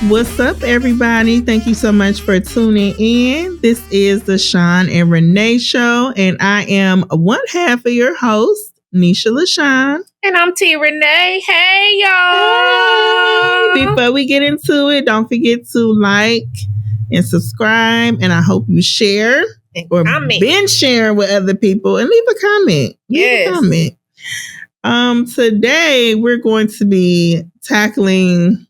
What's up, everybody? Thank you so much for tuning in. This is the Shawn and Renee Show, and I am one half of your host, Nisha LaShawn. And I'm T. Renee. Hey, y'all. Hey, before we get into it, don't forget to like and subscribe, and I hope you share or been sharing with other people, and leave a comment. Yes. Leave a comment. Today, we're going to be tackling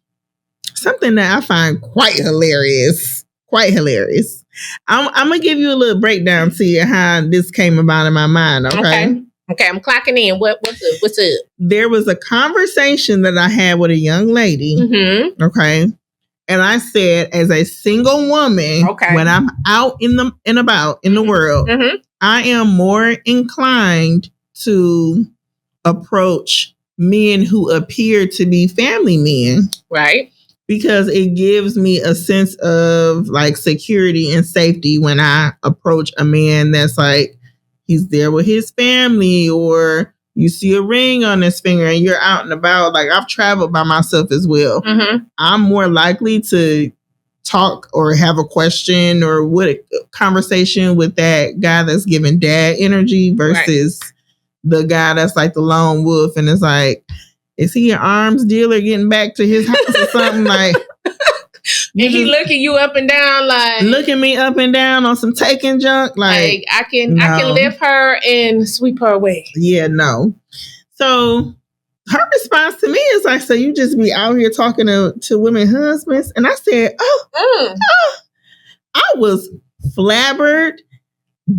something that I find quite hilarious. I'm going to give you a little breakdown to how this came about in my mind, okay? Okay, I'm clocking in. What's up? There was a conversation that I had with a young lady, okay? And I said, as a single woman, when I'm out and about in the world, I am more inclined to approach men who appear to be family men. Right. Because it gives me a sense of like security and safety when I approach a man that's like, he's there with his family, or you see a ring on his finger and you're out and about. Like, I've traveled by myself as well. I'm more likely to talk or have a question or with a conversation with that guy that's giving dad energy versus the guy that's like the lone wolf and it's like, is he an arms dealer getting back to his house or something? Like, and he looking you up and down, like looking me up and down on some taking junk. Like I can lift her and sweep her away. Yeah, no. So her response to me is like, so you just be out here talking to women husbands? And I said, I was flabbered.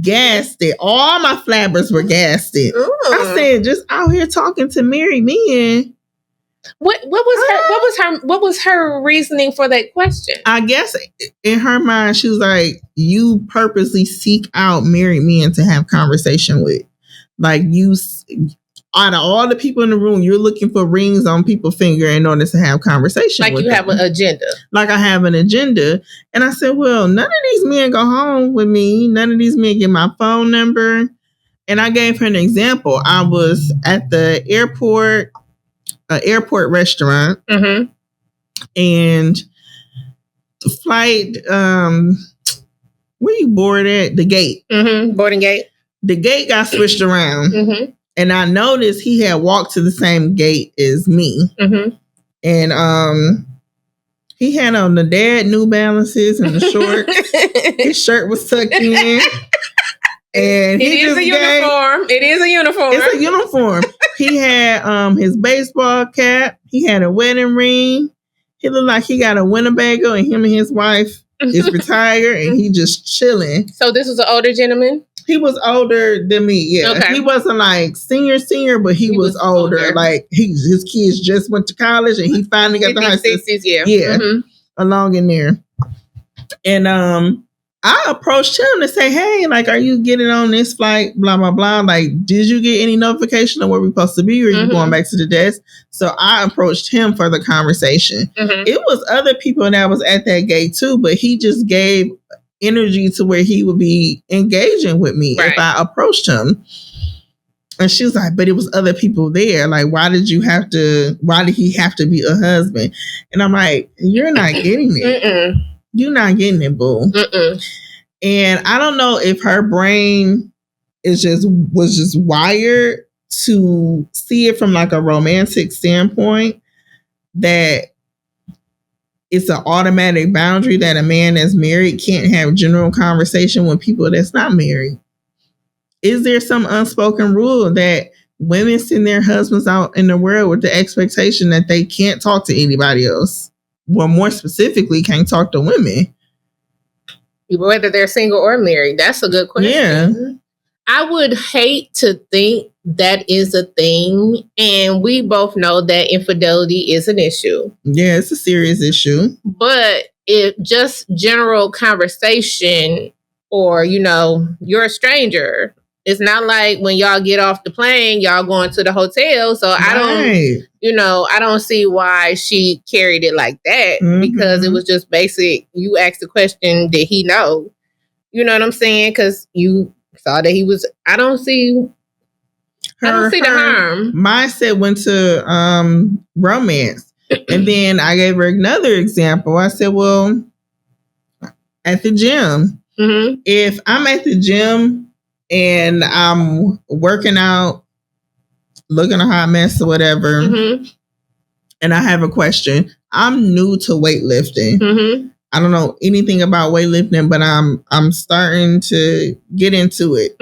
Gasted. All my flabbers were gasted. I said, just out here talking to married men. What was her reasoning for that question? I guess in her mind, she was like, you purposely seek out married men to have conversation with. Like, you, out of all the people in the room, you're looking for rings on people's finger in order to have conversation like with you them. have an agenda. Like I have an agenda. And I said, well, none of these men go home with me. None of these men get my phone number. And I gave her an example. I was at the airport, an airport restaurant. And the flight, where you board at? The gate. Boarding gate. The gate got switched around. And I noticed he had walked to the same gate as me. And he had on the dad New Balances and the shorts. His shirt was tucked in. And It is a uniform. It's a uniform. He had his baseball cap. He had a wedding ring. He looked like he got a Winnebago, and him and his wife is retired, and he just chilling. So this was an older gentleman? He was older than me, yeah. Okay. He wasn't like senior, but he was older. Like his kids just went to college and he finally got the high school. Yeah. Along in there. And I approached him to say, hey, like, are you getting on this flight? Blah, blah, blah. Like, did you get any notification of where we're supposed to be? Or are you going back to the desk? So I approached him for the conversation. It was other people that was at that gate too, but he just gave energy to where he would be engaging with me if I approached him. And she was like, but it was other people there. Like, why did he have to be a husband? And I'm like, you're not getting it. You're not getting it, boo. And I don't know if her brain was just wired to see it from like a romantic standpoint, that it's an automatic boundary that a man that's married can't have general conversation with people that's not married. Is there some unspoken rule that women send their husbands out in the world with the expectation that they can't talk to anybody else? Well, more specifically, can't talk to women. Whether they're single or married. That's a good question. Yeah. I would hate to think that is a thing. And we both know that infidelity is an issue. Yeah, it's a serious issue. But if just general conversation, or, you're a stranger It's not like when y'all get off the plane, y'all going to the hotel. So I don't see why she carried it like that, because it was just basic. You asked the question, did he know? You know what I'm saying? Because you saw that he was. I don't see the harm. Mindset went to romance. And then I gave her another example. I said, well, at the gym, if I'm at the gym and I'm working out, looking a hot mess or whatever, and I have a question, I'm new to weightlifting. I don't know anything about weightlifting, but I'm starting to get into it.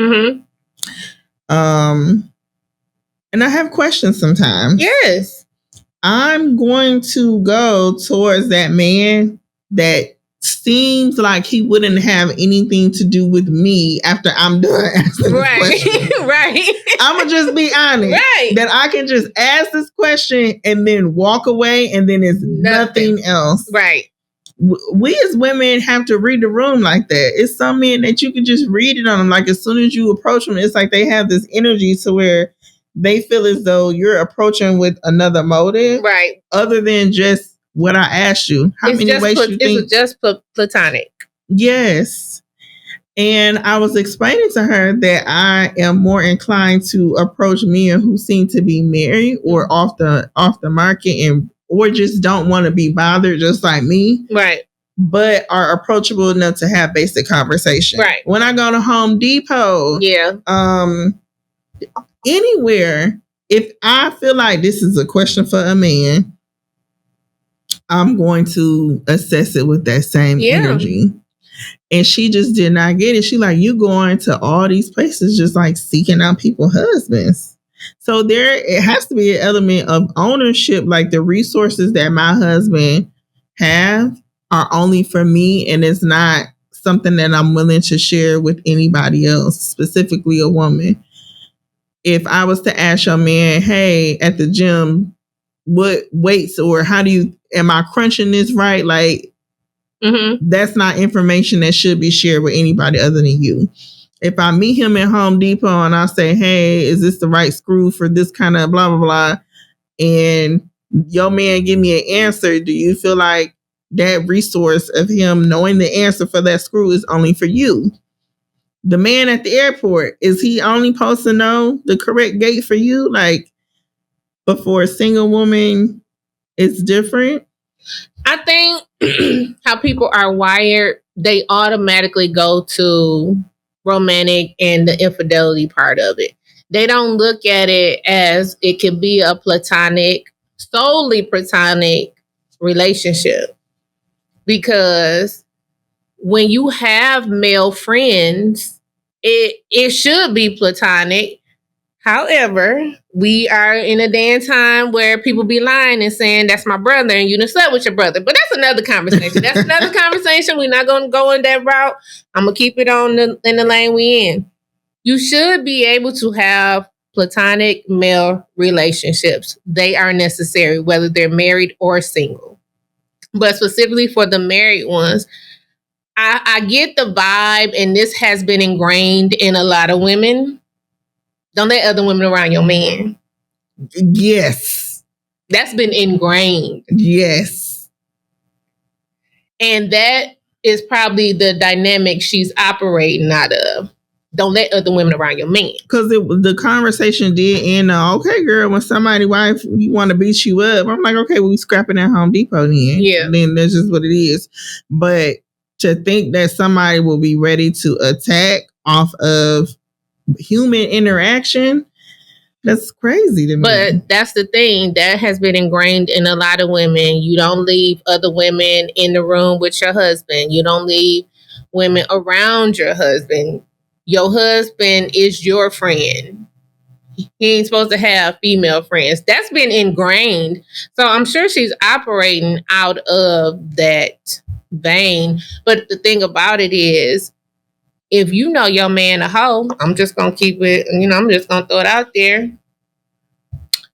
And I have questions sometimes. Yes. I'm going to go towards that man that seems like he wouldn't have anything to do with me after I'm done asking this question. Right. I'm going to just be honest. Right. That I can just ask this question and then walk away and then it's nothing else. Right. We as women have to read the room like that. It's some men that you can just read it on them. Like as soon as you approach them, it's like they have this energy to where they feel as though you're approaching with another motive. Right. Other than just what I asked you. How many ways you think? It's just platonic. Yes. And I was explaining to her that I am more inclined to approach men who seem to be married or off the market and or just don't want to be bothered just like me. Right. But are approachable enough to have basic conversation. Right. When I go to Home Depot, anywhere, if I feel like this is a question for a man, I'm going to assess it with that same energy. And she just did not get it. She like, you going to all these places just like seeking out people's husbands. So it has to be an element of ownership, like the resources that my husband have are only for me, and it's not something that I'm willing to share with anybody else, specifically a woman. If I was to ask your man, hey, at the gym, what weights or am I crunching this right? Like, that's not information that should be shared with anybody other than you. If I meet him at Home Depot and I say, hey, is this the right screw for this kind of blah, blah, blah, and your man give me an answer, do you feel like that resource of him knowing the answer for that screw is only for you? The man at the airport, is he only supposed to know the correct gate for you? Like, but for a single woman, it's different. I think how people are wired, they automatically go to romantic and the infidelity part of it. They don't look at it as it could be a solely platonic relationship. Because when you have male friends, it should be platonic. However, we are in a day and time where people be lying and saying that's my brother and you done slept with your brother. But that's another conversation. That's another conversation. We're not going to go in that route. I'm going to keep it in the lane we in. You should be able to have platonic male relationships. They are necessary, whether they're married or single. But specifically for the married ones, I get the vibe, and this has been ingrained in a lot of women. Don't let other women around your man. Yes. That's been ingrained. Yes. And that is probably the dynamic she's operating out of. Don't let other women around your man. Because the conversation did end okay, girl, when somebody's wife, you want to beat you up. I'm like, okay, well, we scrapping at Home Depot then. Yeah. Then that's just what it is. But to think that somebody will be ready to attack off of human interaction, that's crazy to me. But that's the thing that has been ingrained in a lot of women. You don't leave other women in the room with your husband. You don't leave women around your husband. Your husband is your friend. He ain't supposed to have female friends. That's been ingrained. So I'm sure she's operating out of that vein. But the thing about it is, if you know your man a hoe, I'm just going to keep it, I'm just going to throw it out there.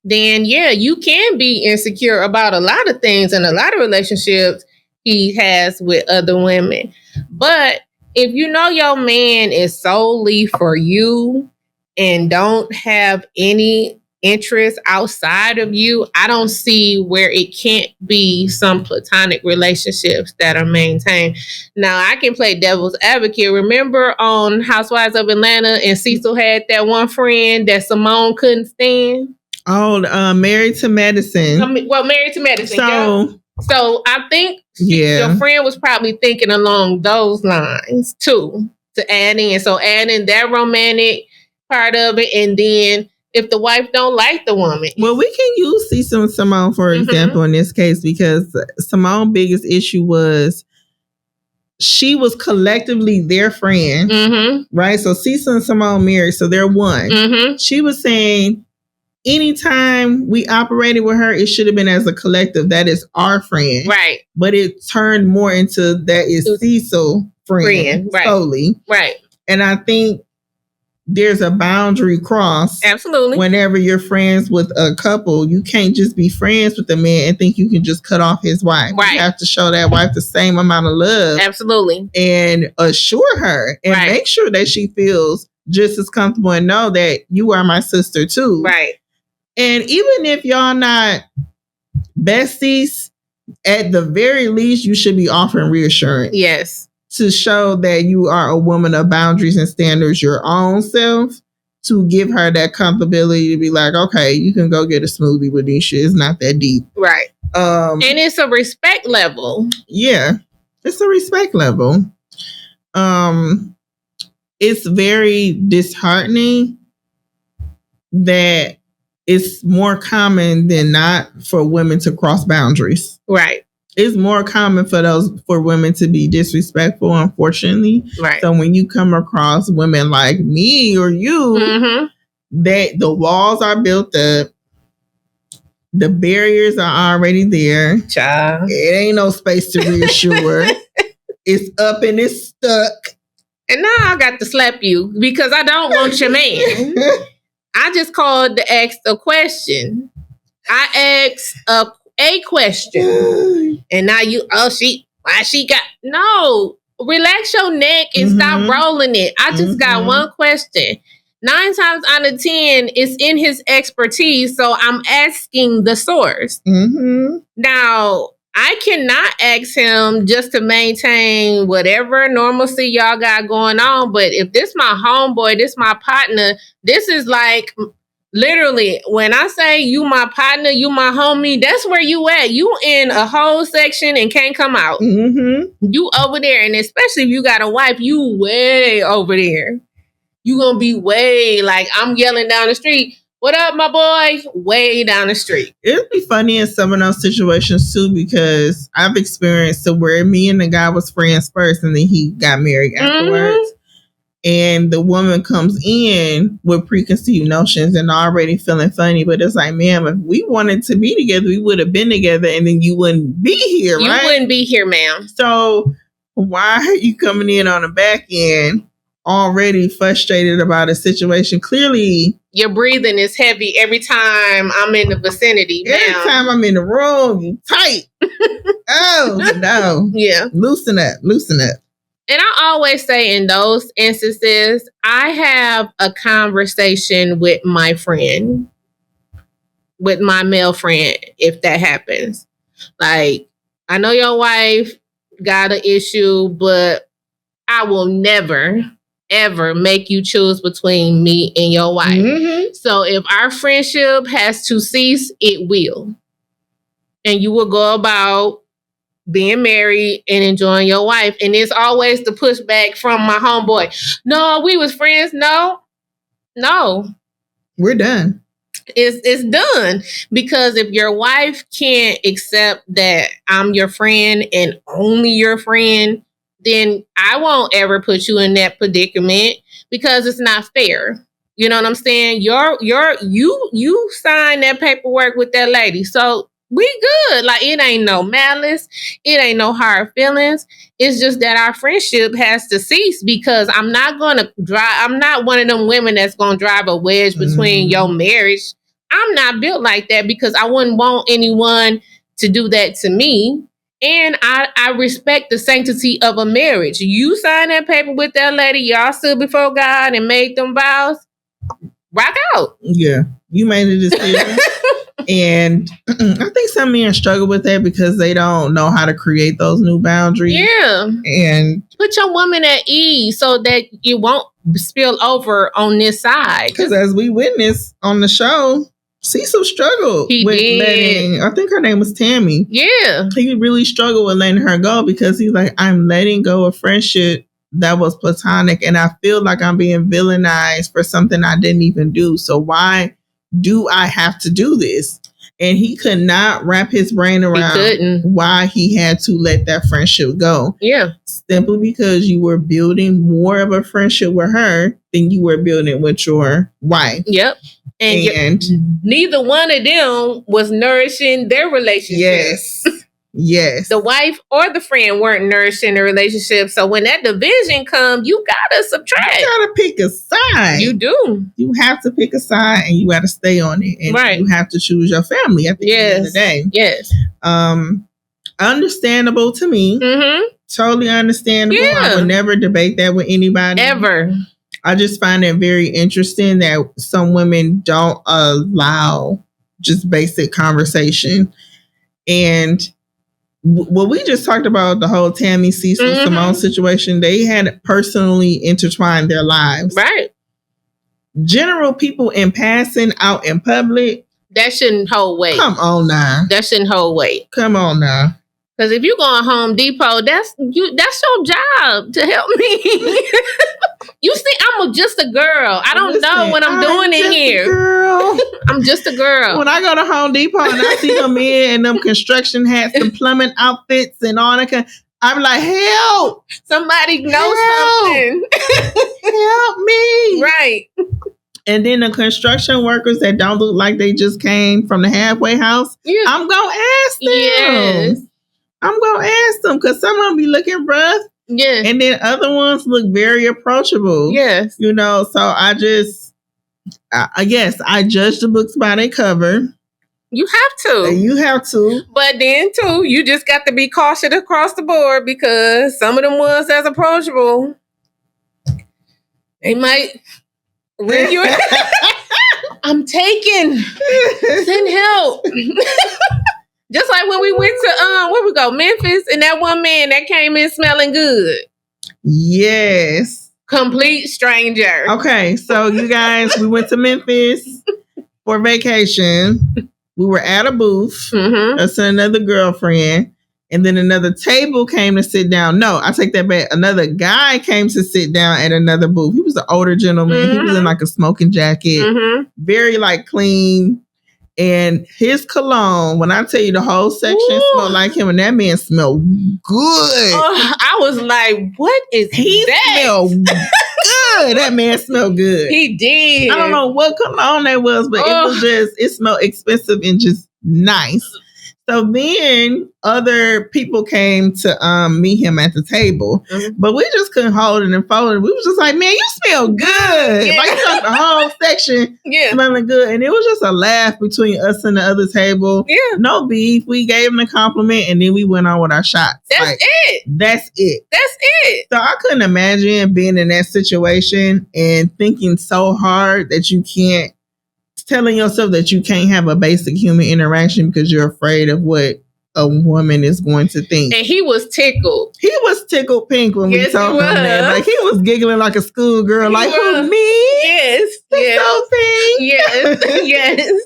Then, yeah, you can be insecure about a lot of things and a lot of relationships he has with other women. But if you know your man is solely for you and don't have any interest outside of you, I don't see where it can't be some platonic relationships that are maintained. Now, I can play devil's advocate. Remember on Housewives of Atlanta, and Cecil had that one friend that Simone couldn't stand? Oh, Married to Medicine. Married to Medicine. So I think your friend was probably thinking along those lines too, to add in. So add in that romantic part of it, and then if the wife don't like the woman. Well, we can use Cecil and Simone, for example, in this case, because Simone's biggest issue was she was collectively their friend, right? So Cecil and Simone married, so they're one. She was saying anytime we operated with her, it should have been as a collective. That is our friend. Right. But it turned more into that is Cecil friend solely. Right. And I think there's a boundary crossed. Absolutely. Whenever you're friends with a couple, you can't just be friends with the man and think you can just cut off his wife. Right. You have to show that wife the same amount of love. Absolutely. And assure her and make sure that she feels just as comfortable and know that you are my sister too. Right. And even if y'all not besties, at the very least, you should be offering reassurance. Yes. To show that you are a woman of boundaries and standards your own self, to give her that comfortability to be like, okay, you can go get a smoothie with Nisha. It's not that deep. Right. And it's a respect level. Yeah. It's a respect level. It's very disheartening that it's more common than not for women to cross boundaries. Right. It's more common for women to be disrespectful, unfortunately. Right. So when you come across women like me or you, that the walls are built up, the barriers are already there. Child. It ain't no space to reassure. It's up and it's stuck. And now I got to slap you because I don't want your man. I just called to ask a question. I asked a question. And now why she got, no, relax your neck and stop rolling it. I just got one question. 9 times out of 10, it's in his expertise. So I'm asking the source. Now, I cannot ask him just to maintain whatever normalcy y'all got going on. But if this my homeboy, this my partner, this is like literally when I say you my partner, you my homie, that's where you at. You in a whole section and can't come out. You over there. And especially if you got a wife, you way over there. You gonna be way like I'm yelling down the street. What up, my boy? Way down the street. It'd be funny in some of those situations too, because I've experienced it where me and the guy was friends first and then he got married afterwards. And the woman comes in with preconceived notions and already feeling funny. But it's like, ma'am, if we wanted to be together, we would have been together and then you wouldn't be here, right? You wouldn't be here, ma'am. So why are you coming in on the back end already frustrated about a situation? Clearly, your breathing is heavy every time I'm in the vicinity. Every time I'm in the room, you tight. Oh, no. Yeah. Loosen up. And I always say in those instances, I have a conversation with my friend, with my male friend, if that happens. Like, I know your wife got an issue, but I will never ever make you choose between me and your wife. So if our friendship has to cease, it will. And you will go about being married and enjoying your wife. And it's always the pushback from my homeboy. No, we was friends. No. We're done. It's done. Because if your wife can't accept that I'm your friend and only your friend, then I won't ever put you in that predicament because it's not fair. You know what I'm saying? You signed that paperwork with that lady. So we good. Like, it ain't no malice. It ain't no hard feelings. It's just that our friendship has to cease because I'm not one of them women that's going to drive a wedge between your marriage. I'm not built like that because I wouldn't want anyone to do that to me. And I respect the sanctity of a marriage. You signed that paper with that lady. Y'all stood before God and made them vows. rock out. Yeah, you made a decision. And I think some men struggle with that because they don't know how to create those new boundaries. Yeah. And put your woman at ease so that it won't spill over on this side. Because as we witnessed on the show, Cecil struggled letting, I think her name was Tammy. Yeah. He really struggled with letting her go because he's like, I'm letting go of friendship that was platonic and I feel like I'm being villainized for something I didn't even do. So why do I have to do this? And he could not wrap his brain around why he had to let that friendship go. Yeah. Simply because you were building more of a friendship with her than you were building with your wife. Yep. And neither one of them was nourishing their relationship. Yes. Yes. The wife or the friend weren't nourishing the relationship. So when that division comes, you gotta subtract. You gotta pick a side. You do. You have to pick a side and you gotta stay on it. And you have to choose your family at the end of the day. Yes. Understandable to me. Mm-hmm. Totally understandable. Yeah. I would never debate that with anybody. Ever. I just find it very interesting that some women don't allow just basic conversation. And what we just talked about, the whole Tammy, Cecil, Simone situation, they had personally intertwined their lives. Right. General people in passing out in public. That shouldn't hold weight. Come on now. That shouldn't hold weight. Come on now. Because if you go to Home Depot, that's your job to help me. You see, I'm just a girl. I don't know what I'm doing in here. Girl. I'm just a girl. When I go to Home Depot and I see them in them construction hats and plumbing outfits and all that, I'm like, help! Somebody knows something. Help me! Right. And then the construction workers that don't look like they just came from the halfway house, I'm gonna ask them. Yes. I'm gonna ask them because some of them be looking rough. Yes. And then other ones look very approachable. Yes. You know, so I judge the books by their cover. You have to. And you have to. But then, too, you just got to be cautious across the board because some of them ones that's approachable, they might ring you. I'm taking. Send help. Just like when we went to where we go, Memphis, and that one man that came in smelling good. Yes. Complete stranger. Okay, so you guys, we went to Memphis for vacation. We were at a booth. Us and another girlfriend. And then another table came to sit down. No, I take that back. Another guy came to sit down at another booth. He was an older gentleman. He was in like a smoking jacket. Very like clean. And his cologne, when I tell you the whole section smelled like him, and that man smelled good. I was like, what is he that? Smelled good. That man smelled good. He did. I don't know what cologne that was, but it smelled expensive and just nice. So then other people came to meet him at the table, but we just couldn't hold it and fold it. We was just like, man, you smell good. Yeah. Like you got the whole section smelling good. And it was just a laugh between us and the other table. Yeah. No beef. We gave him a compliment and then we went on with our shots. That's it. That's it. That's it. So I couldn't imagine being in that situation and thinking so hard that you can't, telling yourself that you can't have a basic human interaction because you're afraid of what a woman is going to think. And he was tickled. He was tickled pink when we told him that. Like he was giggling like a schoolgirl. Like, who, me? Yes. This whole thing? Yes. Yes.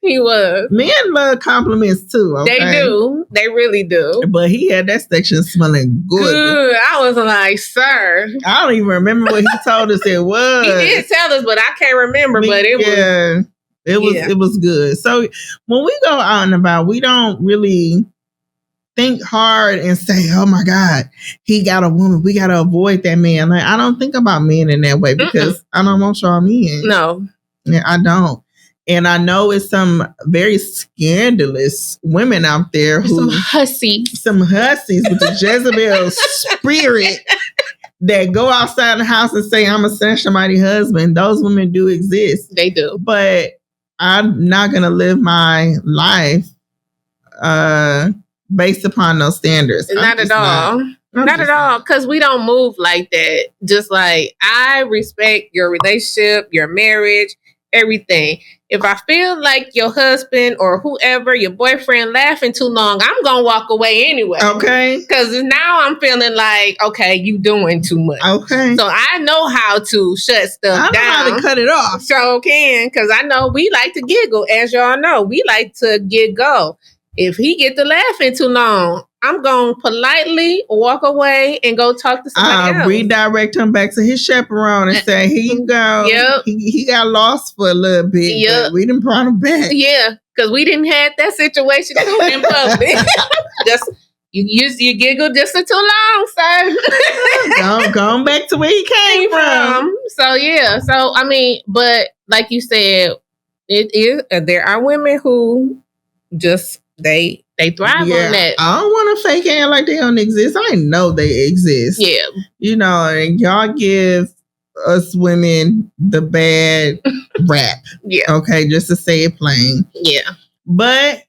He was. Men love compliments too. Okay? They do. They really do. But he had that section smelling good. I was like, sir. I don't even remember what he told us it was. He did tell us, but I can't remember. But it was. It was good. So when we go out and about, we don't really think hard and say, oh my God, he got a woman. We got to avoid that man. Like, I don't think about men in that way because I don't want y'all men. No. Yeah, I don't. And I know it's some very scandalous women out there who some hussies with the Jezebel spirit that go outside the house and say, I'm a somebody's husband. Those women do exist. They do. But I'm not going to live my life based upon those standards. Not at all. Not at all. Because we don't move like that. Just like, I respect your relationship, your marriage, everything. If I feel like your husband or whoever, your boyfriend, laughing too long, I'm going to walk away anyway. Okay. Because now I'm feeling like, okay, you doing too much. Okay. So I know how to shut stuff down. I know how to cut it off. So can, because I know we like to giggle. As y'all know, we like to giggle. If he get to laughing too long, I'm going to politely walk away and go talk to somebody else. Redirect him back to his chaperone and say, here you go. Yep. He got lost for a little bit, yep. but we done brought him back. Yeah, because we didn't have that situation too in public. Just you giggled just too long, sir. Going back to where he came from. So, yeah. So, I mean, but like you said, there are women who just, they thrive on that. I don't want to fake it like they don't exist. I know they exist. Yeah. You know, and y'all give us women the bad rap. Yeah. Okay, just to say it plain. Yeah. But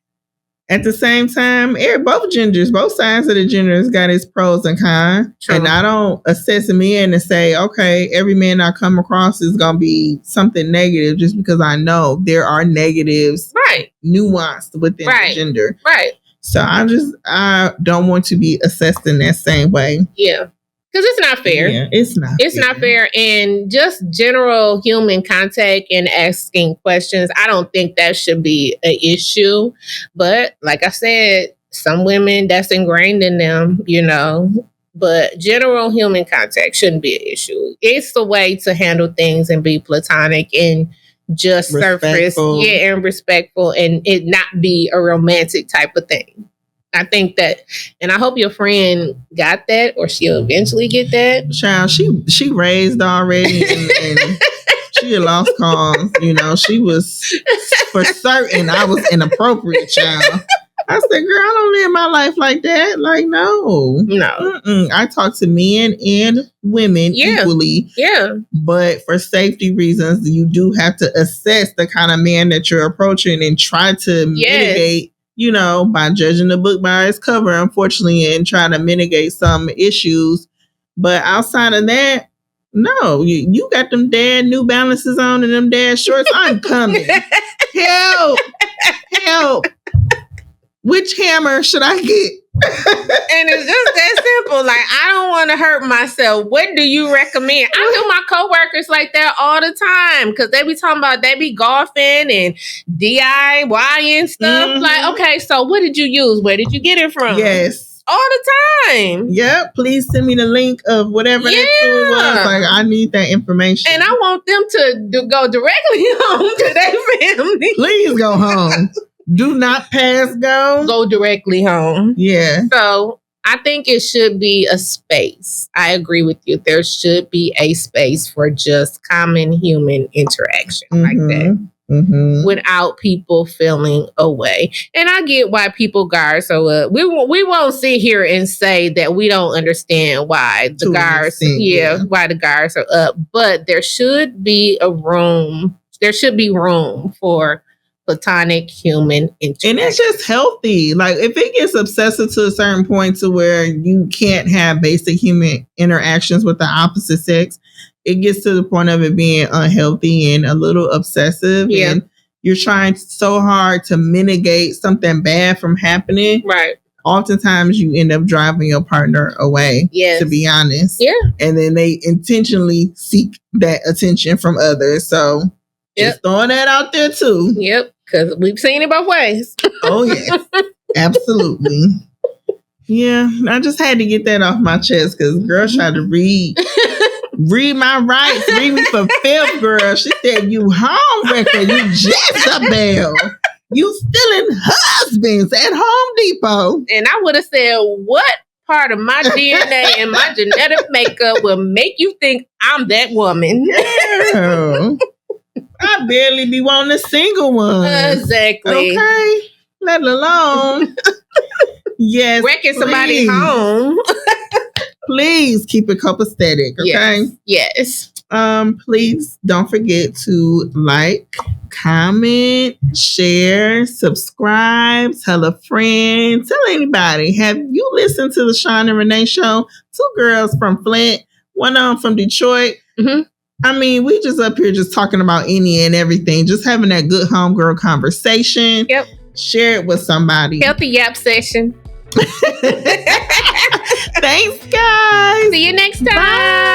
at the same time, both sides of the genders got its pros and cons. True. And I don't assess a man and say, okay, every man I come across is going to be something negative just because I know there are negatives nuanced within the gender. Right. So I don't want to be assessed in that same way. Yeah. Because it's not fair. Yeah, it's not fair. And just general human contact and asking questions, I don't think that should be an issue. But like I said, some women, that's ingrained in them, you know. But general human contact shouldn't be an issue. It's the way to handle things and be platonic and just surface. Yeah, and respectful and it not be a romantic type of thing. I think that, and I hope your friend got that, or she'll eventually get that. Child, she raised already, and she had lost cause. You know, she was for certain I was inappropriate, child. I said, girl, I don't live my life like that. Like, no. I talk to men and women equally. Yeah. But for safety reasons, you do have to assess the kind of man that you're approaching and try to mitigate. You know, by judging the book by its cover, unfortunately, and trying to mitigate some issues. But outside of that, no, you got them dad New Balances on and them dad shorts. I'm coming. Help. Which hammer should I get? And it's just that simple. Like, I don't want to hurt myself. What do you recommend? I do my coworkers like that all the time because they be talking about they be golfing and DIY and stuff. Mm-hmm. Like, okay, so what did you use? Where did you get it from? Yes. All the time. Yep. Please send me the link of whatever that tool was. Like, I need that information. And I want them to go directly home to their family. Please go home. Do not pass go. Go directly home. Yeah. So I think it should be a space. I agree with you. There should be a space for just common human interaction like that. Mm-hmm. Without people feeling away. And I get why people guard so up. We won't sit here and say that we don't understand why the guards why the guards are up. But there should be room for platonic human interaction. And it's just healthy. Like, if it gets obsessive to a certain point to where you can't have basic human interactions with the opposite sex, it gets to the point of it being unhealthy and a little obsessive. Yeah. And you're trying so hard to mitigate something bad from happening. Right. Oftentimes you end up driving your partner away, to be honest. Yeah. And then they intentionally seek that attention from others. So just throwing that out there too. Yep. Because we've seen it both ways. Oh, yes. Absolutely. Yeah. I just had to get that off my chest because girl tried to read my rights. Read me for fifth, girl. She said, you home wrecker. You Jezebel. You stealing husbands at Home Depot. And I would have said, what part of my DNA and my genetic makeup will make you think I'm that woman? Yeah. I barely be wanting a single one. Exactly. Okay. Let alone. Yes. Wrecking somebody's home. Please keep it copacetic. Okay. Yes. Please don't forget to like, comment, share, subscribe, tell a friend, tell anybody. Have you listened to the Shawn and Renee Show? Two girls from Flint, one from Detroit. Mm-hmm. I mean, we just up here just talking about any and everything, just having that good homegirl conversation. Yep. Share it with somebody. Healthy yap session. Thanks, guys. See you next time. Bye.